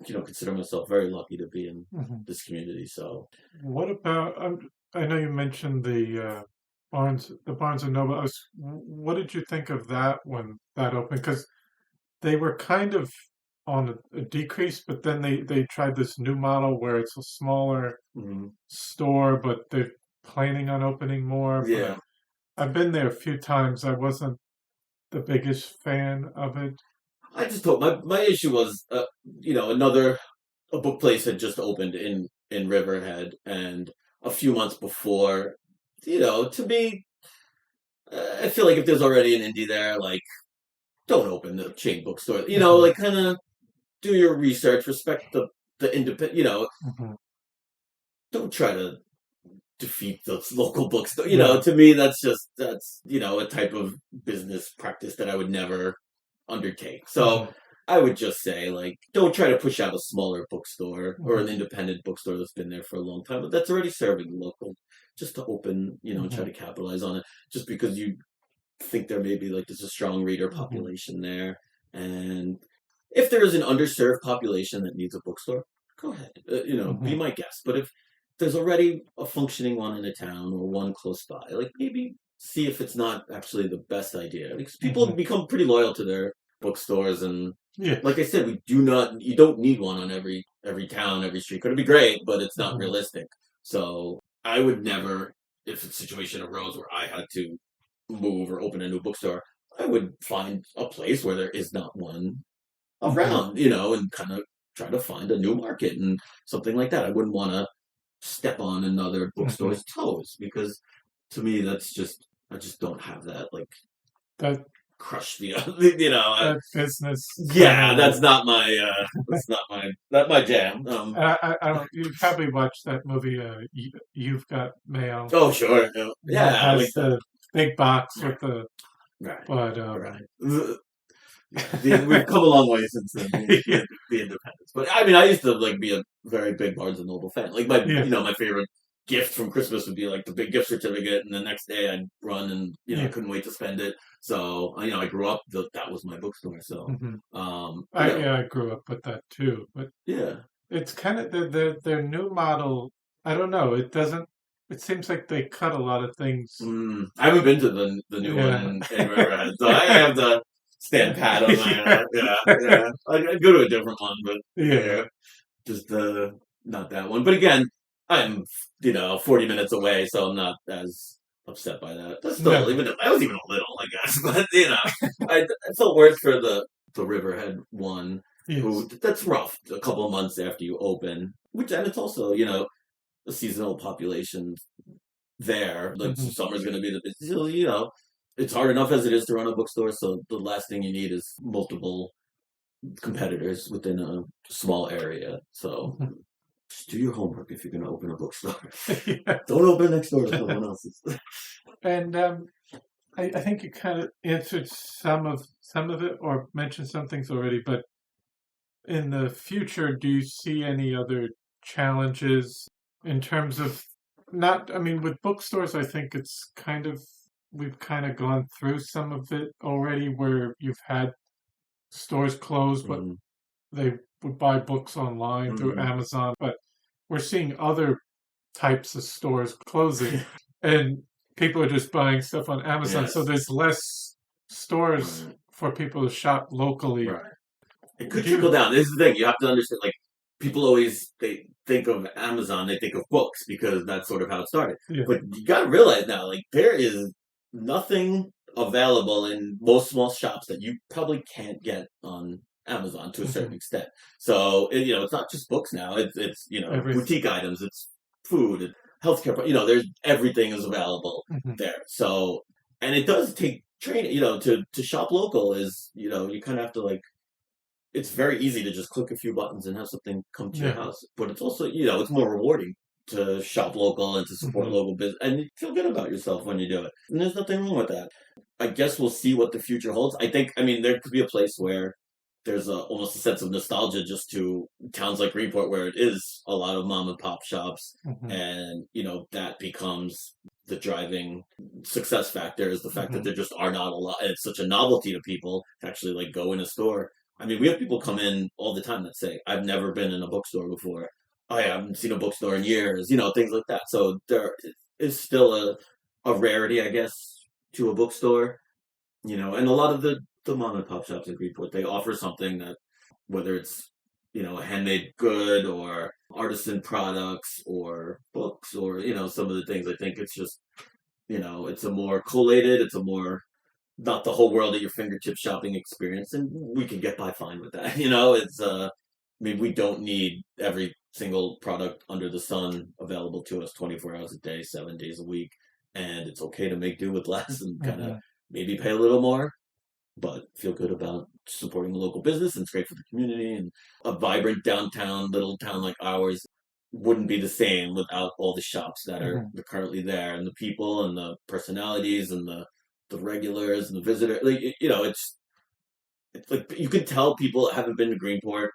consider myself very lucky to be in this community. So, what about? I know you mentioned the Barnes and Noble. What did you think of that when that opened? Because they were kind of on a decrease, but then they tried this new model where it's a smaller store, but they're planning on opening more. Yeah, I've been there a few times. I wasn't the biggest fan of it. I just thought my issue was, a book place had just opened in Riverhead, and a few months before, to me, I feel like if there's already an indie there, like, don't open the chain bookstore. Like, kind of do your research, respect the independent. Don't try to defeat the local bookstore. To me, that's a type of business practice that I would never undertake. So I would just say, like, don't try to push out a smaller bookstore or an independent bookstore that's been there for a long time, but that's already serving local, just to open, and try to capitalize on it, just because you think there may be, like, there's a strong reader population there. And if there is an underserved population that needs a bookstore, go ahead, be my guest. But if there's already a functioning one in a town or one close by, like, maybe see if it's not actually the best idea, because people become pretty loyal to their bookstores. And like I said, you don't need one on every town, every street. Could be great, but it's not realistic. So I would never, if a situation arose where I had to move or open a new bookstore, I would find a place where there is not one around, and kind of try to find a new market and something like that. I wouldn't want to step on another bookstore's toes, because to me, that's just, I just don't have that, like, that crush the, that business. Yeah, that's not my jam. You probably watched that movie, You've Got Mail. Oh, sure. Yeah. It has the big box with the, right. But, right. We've come a long way since the independence. But I mean, I used to, like, be a very big Barnes and Noble fan. Like, my favorite gift from Christmas would be, like, the big gift certificate, and the next day I'd run and I couldn't wait to spend it. So I grew up that was my bookstore. So I grew up with that too. But it's kind of their new model. I don't know. It doesn't. It seems like they cut a lot of things. I haven't been to the new one in Riverhead, so I have to stand pat on my I'd go to a different one, but just not that one. But again, I'm 40 minutes away, so I'm not as upset by that. That's still I was even a little, I guess, but I felt worse for the Riverhead one. Yes. That's rough. A couple of months after you open, and it's also a seasonal population there. Like summer's going to be the busy. It's hard enough as it is to run a bookstore, so the last thing you need is multiple competitors within a small area. So just do your homework if you're going to open a bookstore. Don't open next door to someone else's. And I think you kind of answered some of it, or mentioned some things already, but in the future, do you see any other challenges in terms of with bookstores? I think it's we've kind of gone through some of it already, where you've had stores closed, but they would buy books online through Amazon. But we're seeing other types of stores closing, and people are just buying stuff on Amazon. Yes. So there's less stores for people to shop locally. Right. It could trickle down. This is the thing. You have to understand, like, people always, they think of Amazon, they think of books, because that's sort of how it started. Yeah. But you got to realize now, like, there is nothing available in most small shops that you probably can't get on Amazon to a certain extent. So, it's not just books now. It's boutique items. It's food. healthcare, but there's everything is available Mm-hmm. there. So, and it does take training, to shop local is, you kind of have to it's very easy to just click a few buttons and have something come to your Yeah. house. But it's also, it's more rewarding to shop local and to support Mm-hmm. local business, and you feel good about yourself when you do it. And there's nothing wrong with that. I guess we'll see what the future holds. I mean, there could be a place where there's almost a sense of nostalgia just to towns like Greenport, where it is a lot of mom and pop shops, Mm-hmm. and that becomes the driving success factor is the fact that Mm-hmm. there just are not a lot. It's such a novelty to people to actually go in a store. I mean, we have people come in all the time that say, "I've never been in a bookstore before. I haven't seen a bookstore in years." Things like that. So there is still a rarity, I guess, to a bookstore. And a lot of the mom and pop shops in Greenport, they offer something that, whether it's a handmade good or artisan products or books or some of the things. I think it's just it's a more collated, it's a more not the whole world at your fingertips shopping experience, and we can get by fine with that. It's I mean, we don't need every single product under the sun available to us 24 hours a day, 7 days a week, and it's okay to make do with less and kind of Mm-hmm. maybe pay a little more, but feel good about supporting the local business, and it's great for the community. And a vibrant downtown little town like ours wouldn't be the same without all the shops that are Mm-hmm. currently there, and the people and the personalities and the regulars and the visitors. It's like you could tell people haven't been to Greenport,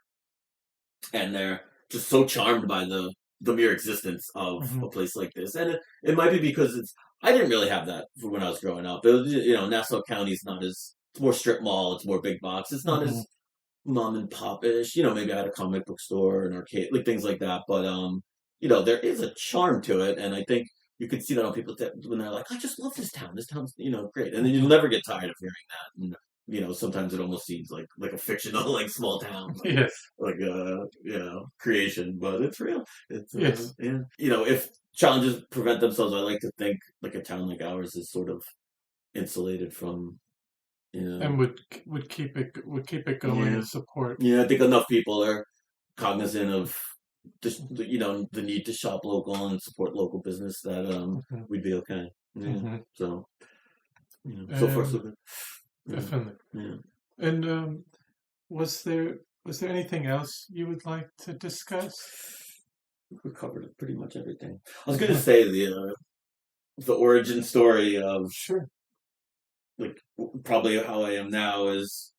and they're just so charmed by the mere existence of Mm-hmm. a place like this. And it might be because I didn't really have that for when I was growing up. It was, Nassau County's not as it's more strip mall, it's more big box. It's not Mm-hmm. as mom and pop-ish. Maybe I had a comic book store, an arcade, things like that. But there is a charm to it, and I think you can see that on people when they're like, "I just love this town. This town's great," and then you'll never get tired of hearing that. And sometimes it almost seems like a fictional small town, Yes. creation, but it's real. It's Yes. yeah. If challenges prevent themselves, I like to think like a town like ours is sort of insulated from. And would keep it going Yeah. and support. Yeah, I think enough people are cognizant of the need to shop local and support local business that Mm-hmm. we'd be okay. Yeah. Mm-hmm. So so far so good. Definitely. Yeah. And was there anything else you would like to discuss? We covered pretty much everything. I was going to say the origin story of Sure. probably how I am now is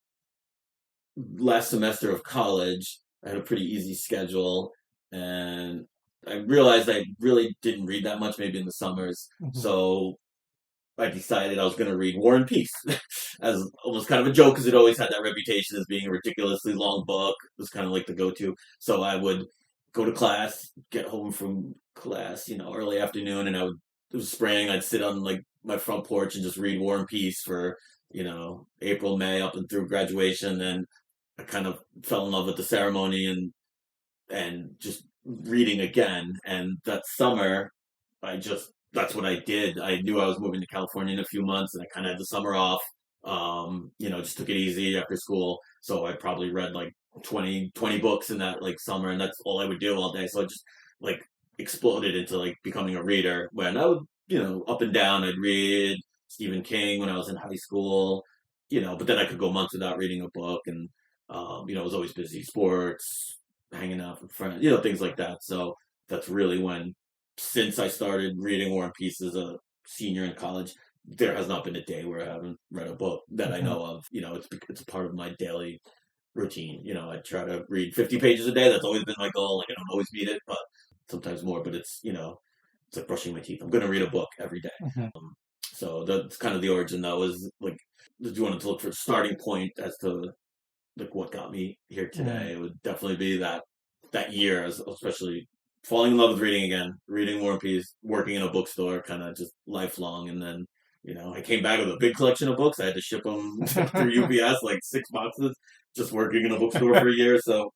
last semester of college. I had a pretty easy schedule, and I realized I really didn't read that much, maybe in the summers. Mm-hmm. So I decided I was going to read War and Peace as almost kind of a joke, because it always had that reputation as being a ridiculously long book. It was kind of like the go-to. So I would go to class, get home from class, early afternoon, and it was spring. I'd sit on my front porch and just read War and Peace for, April, May, up and through graduation. And I kind of fell in love with the ceremony and just reading again. And that summer, that's what I did. I knew I was moving to California in a few months, and I kind of had the summer off. Just took it easy after school. So I probably read 20 books in that summer, and that's all I would do all day. So I just exploded into becoming a reader. When I would, up and down, I'd read Stephen King when I was in high school, but then I could go months without reading a book. And I was always busy, sports, hanging out with friends, things like that. So that's really when, since I started reading War and Peace as a senior in college, there has not been a day where I haven't read a book that I know of. It's a part of my daily routine. I try to read 50 pages a day. That's always been my goal. I don't always meet it, but sometimes more. But it's it's like brushing my teeth. I'm going to read a book every day. Mm-hmm. So that's kind of the origin, though. Is if you wanted to look for a starting point as to what got me here today, it would definitely be that year, especially falling in love with reading again, reading War and Peace, working in a bookstore, kind of just lifelong. And then, I came back with a big collection of books. I had to ship them through UPS, 6 boxes, just working in a bookstore for a year. So,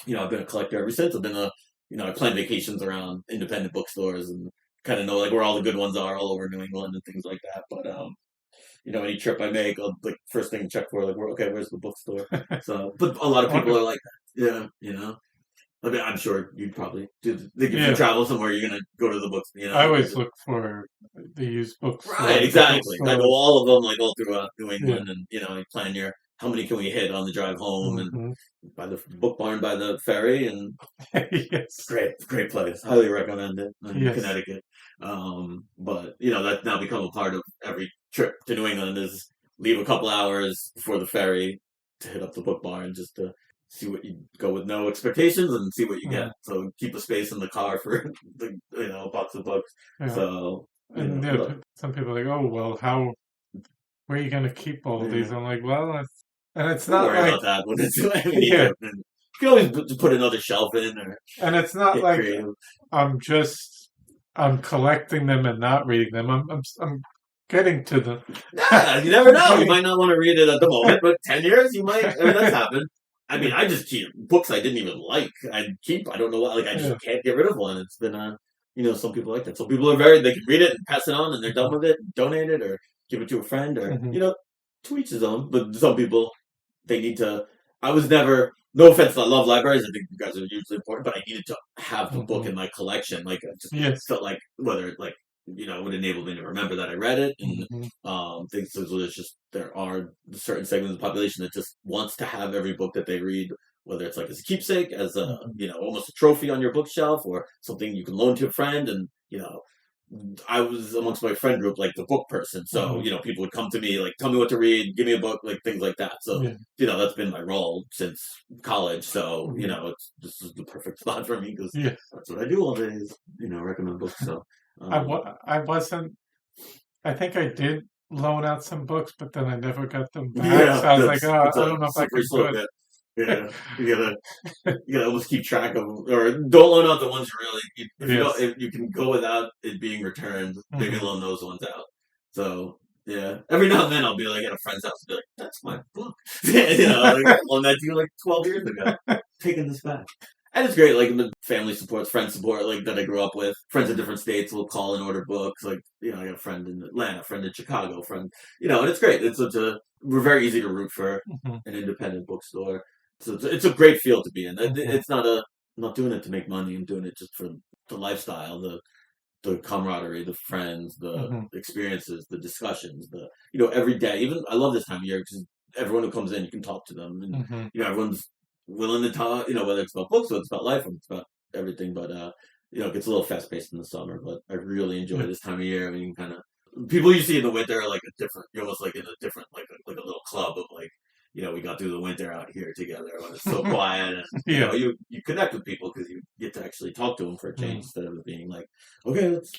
I've been a collector ever since. I've been I plan vacations around independent bookstores and kind of know where all the good ones are all over New England and things like that. But, any trip I make, I'll first thing check for where's the bookstore? So, but a lot of people are like that. Yeah, I mean, I'm sure you'd probably do. If you travel somewhere, you're gonna go to the books. I always look for the used books. Right, exactly. I know all of them, like all throughout New England, and you plan your how many can we hit on the drive home, and by the book barn by the ferry, and yes, great place. Highly recommend it in Connecticut. But that's now become a part of every trip to New England is leave a couple hours before the ferry to hit up the book barn just to see what you go with no expectations and see what you get. So keep a space in the car for a box of books. Yeah. So some people are like, oh well, where are you going to keep all these? I'm like, well, and it's not worry about that when it's you can always put another shelf in, and it's not like creative. I'm collecting them and not reading them. I'm getting to them. Yeah, you never know. You might not want to read it at the moment, but 10 years you might. I mean, that's happened. I mean, I just keep books I didn't even like. I don't know why. Like, I just can't get rid of one. It's been some people like that. Some people are they can read it and pass it on and they're done with it, donate it or give it to a friend or, to each his own. But some people, they need to, I was never, no offense, I love libraries. I think you guys are hugely important, but I needed to have the book in my collection. Like, I just felt like whether it would enable me to remember that I read it and things. So there's just there are certain segments of the population that just wants to have every book that they read, whether it's like as a keepsake, as a almost a trophy on your bookshelf, or something you can loan to a friend. And I was amongst my friend group like the book person, so people would come to me like, tell me what to read, give me a book, like things like that. So that's been my role since college. So this is the perfect spot for me because that's what I do all day is recommend books. So. I wasn't. I think I did loan out some books, but then I never got them back. Yeah, so I was like, I don't know if I can do it. Yeah, you gotta almost keep track of, or don't loan out the ones you really. If you can go without it being returned, maybe loan those ones out. So every now and then I'll be like at a friend's house and be like, "That's my book." I loaned that to you like 12 years ago. Taking this back. And it's great, like the family support, friend support, like that I grew up with. Friends in different states will call and order books. Like, I got a friend in Atlanta, a friend in Chicago, and it's great. We're very easy to root for an independent bookstore. So it's a great field to be in. It's I'm not doing it to make money. I'm doing it just for the lifestyle, the camaraderie, the friends, the experiences, the discussions, every day. Even I love this time of year because everyone who comes in, you can talk to them, and everyone's willing to talk, whether it's about books, whether it's about life, or it's about everything. But it gets a little fast paced in the summer. But I really enjoy this time of year. I mean, kind of people you see in the winter are like you're almost like in a different, like a little club of like, we got through the winter out here together when it's so quiet, and you connect with people because you get to actually talk to them for a change instead of it being like, okay, let's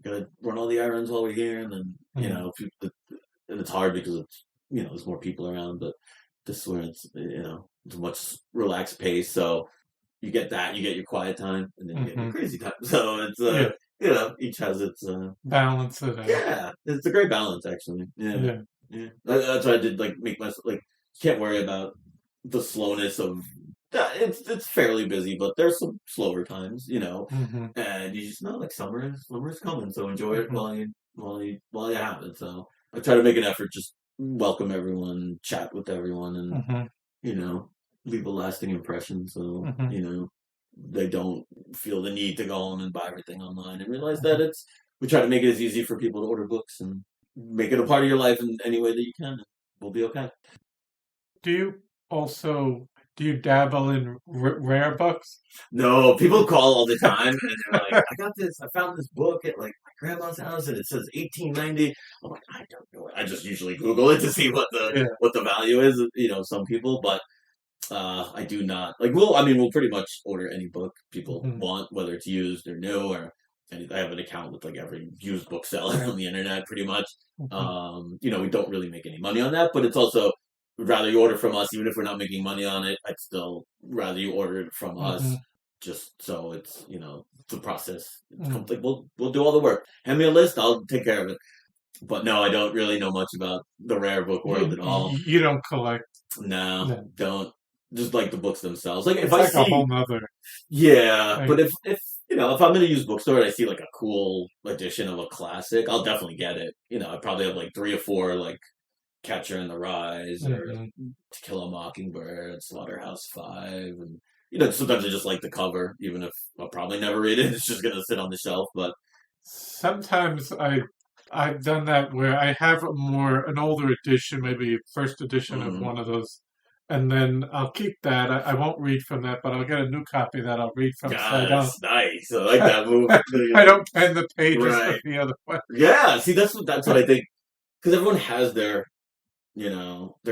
gotta run all the errands while we're here, and then and it's hard because it's there's more people around, but this is where it's it's a much relaxed pace, so you get your quiet time and then you get your crazy time. So it's each has its balance it out. Yeah, it's a great balance actually. Yeah. That's what I did. Like make myself like can't worry about the slowness of. It's fairly busy, but there's some slower times, and you just know like summer is coming, so enjoy it while you have it. So I try to make an effort, just welcome everyone, chat with everyone, and leave a lasting impression. So they don't feel the need to go home and buy everything online, and realize that we try to make it as easy for people to order books and make it a part of your life in any way that you can. We'll be okay. Do you dabble in rare books? No, people call all the time and they're like, I found this book at like my grandma's house and it says 1890. I'm like, I don't know. I just usually Google it to see what the value is, some people, but I do not. Like, we'll pretty much order any book people want, whether it's used or new, or I have an account with like every used bookseller on the internet pretty much. We don't really make any money on that, but it's also rather you order from us, even if we're not making money on it, I'd still rather you order it from us, just so it's, the process. It's like, we'll do all the work. Hand me a list, I'll take care of it. But no, I don't really know much about the rare book world at all. You don't collect? No, don't. Just like the books themselves. Like if it's a whole nother. Yeah, thing. But if if I'm in a used bookstore and I see like a cool edition of a classic, I'll definitely get it. I probably have like 3 or 4 like Catcher in the Rye or To Kill a Mockingbird, Slaughterhouse-Five, and sometimes I just like the cover, even if I'll probably never read it. It's just gonna sit on the shelf. But Sometimes I've done that where I have an older edition, maybe first edition of one of those, and then I'll keep that. I won't read from that, but I'll get a new copy that I'll read from. That's nice. I like that move. I don't pen the pages Right. of the other one. Yeah, see, that's what I think. Because everyone has their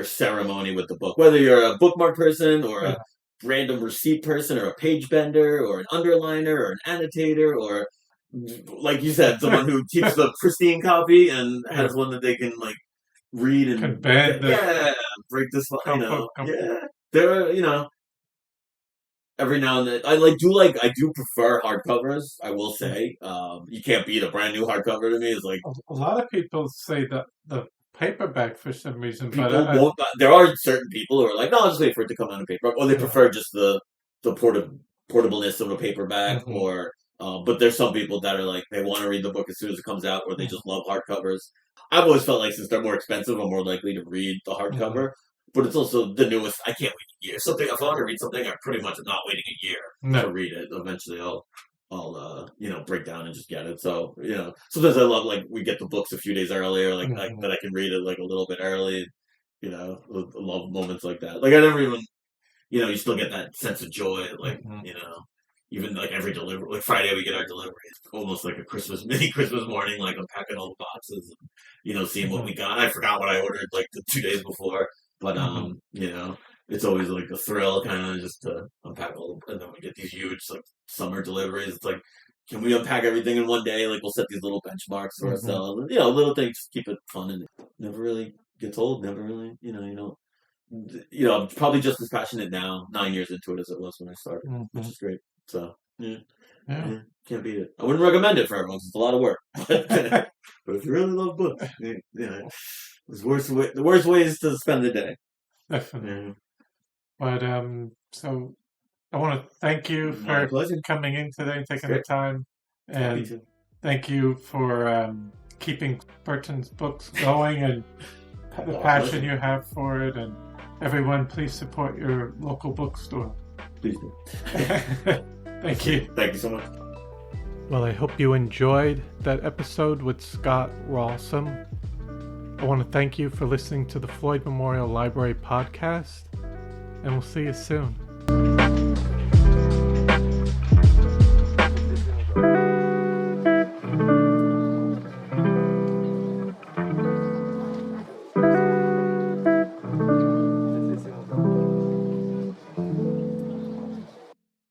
ceremony with the book. Whether you're a bookmark person or a random receipt person or a page bender or an underliner or an annotator or, like you said, someone who keeps the pristine copy and has one that they can read and Can bend break this. Yeah, yeah. there are every now and then I do prefer hardcovers. I will say, you can't beat a brand new hardcover to me. It's like A lot of people say that the paperback for some reason, people but won't. There are certain people who are like, no, I'll just wait for it to come out in paperback, or they prefer just the portableness of a paperback, or but there's some people that are like they want to read the book as soon as it comes out, or they just love hardcovers. I've always felt like since they're more expensive, I'm more likely to read the hardcover. But it's also the newest. I can't wait a year. If I want to read something, I pretty much am not waiting a year to read it. Eventually, I'll break down and just get it. So sometimes I love we get the books a few days earlier, that I can read it a little bit early. I love moments like that. I never even you still get that sense of joy, even every delivery. Friday we get our delivery. It's almost like a mini Christmas morning. Unpacking all the boxes, and seeing what we got. I forgot what I ordered the 2 days before. But it's always a thrill, kind of just to unpack and then we get these huge summer deliveries. It's can we unpack everything in one day? We'll set these little benchmarks for ourselves. Little things to keep it fun and never really gets old. Never really, I'm probably just as passionate now, 9 years into it, as it was when I started, which is great. So yeah, can't beat it. I wouldn't recommend it for everyone. 'Cause it's a lot of work, but if you really love books, there's the worst ways to spend the day. Definitely. But so I want to thank you for coming in today and taking the time, and thank you for keeping Burton's books going and the passion you have for it. And everyone, please support your local bookstore. Please do. Thank you. Thank you so much. Well, I hope you enjoyed that episode with Scott Raulsome. I want to thank you for listening to the Floyd Memorial Library podcast, and we'll see you soon.